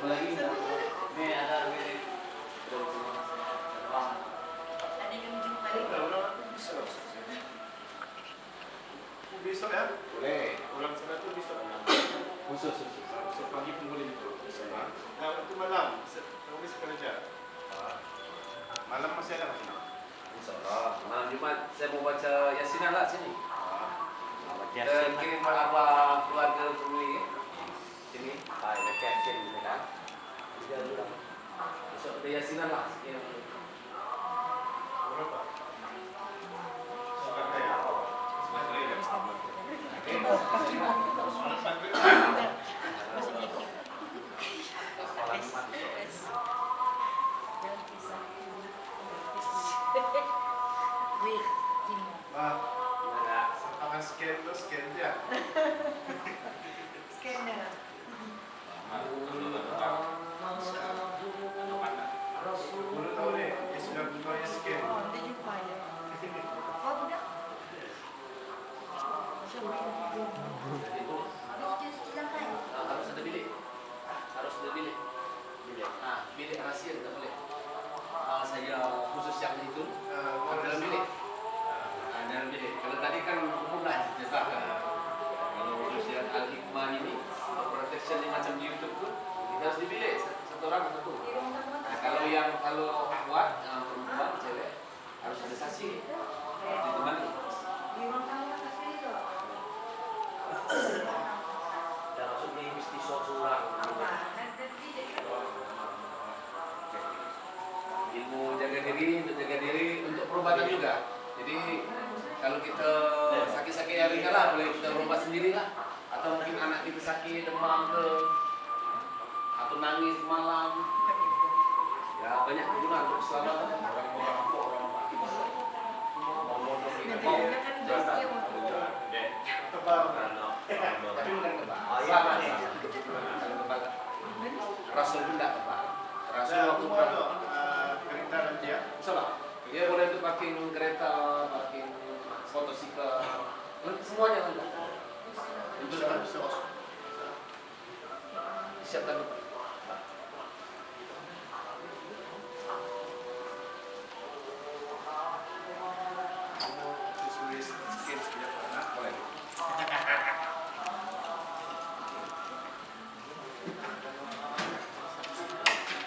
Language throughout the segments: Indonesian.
Apalagi ini ada milik Ada yang jumpa lagi. Besok ya? boleh. Pulang sana tuh besok. Khusus. Besok pagi pun boleh itu. Nah, itu malam. Kamu bisa kerja. Malam masih ada masih. Insyaallah. Malam Jumat saya mau baca Yasinan lah sini. Yasin. Kirim apa keluarga family sini. Yasin gitu kan. Besok ada Yasinan lah. Berapa? Suka ya? Scan dia. Scanner. Baru tahu deh, dia sudah bukannya scan. Oh, dia jumpa ya. Oh, udah. Silakan. Harus ada bilik. Harus ada bilik. Nah, bilik rahasia tidak boleh. Saya khusus yang itu dalam bilik. Dalam bilik. Kalau tadi kan umum lah dijelaskan. Kalau khusus yang Al-Hikmah ini protection yang macam di YouTube tuh kita harus di bilik satu orang satu. Nah, kalau akhwat perempuan cewek harus ada saksi harus ditemani. Di ruang tamu kasih itu. Dan maksudnya mesti seorang. Ilmu jaga diri untuk perobatan juga. Jadi kalau kita sakit-sakit yang ringan lah boleh kita berobat sendiri lah. Atau mungkin anak kita sakit demam ke atau nangis malam. Ya banyak kegunaan untuk keselamatan orang-orang Tebal. tapi bukan kebal. Iya, Sama iya. kalau kebal. Rasul pun tidak kebal. Rasul Ada waktu semua perang. tuh kereta nanti ya. Salah. Dia boleh untuk parking kereta, parking motosikal, semuanya lengkap. Untuk Bisa. siapkan depan. Sesuai scan sekejap. Nah, boleh.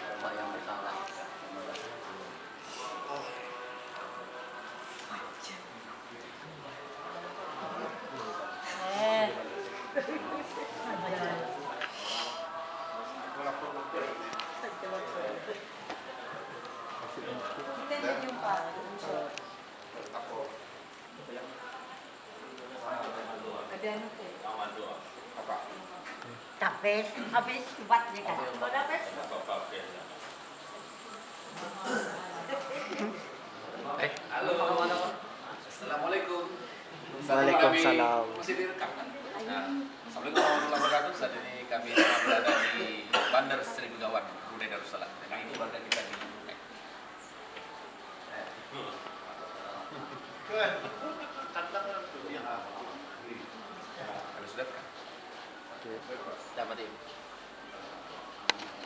Bapak yang bersalah. Aku lapor dokter. Kita dia jumpa. Lapor. Ada anu tuh. Apa? Tapes, habis buat dia kan. Kalau tapes, Halo, Assalamualaikum. Waalaikumsalam. Kami masih direkam kan? Nah, Assalamualaikum warahmatullahi wabarakatuh. Saat ini kami berada di Bandar Sri Begawan, Brunei Darussalam. Dan ini keluarga kita di Brunei. Katakan tuh yang apa? Harus lihat kan? Dapat ini.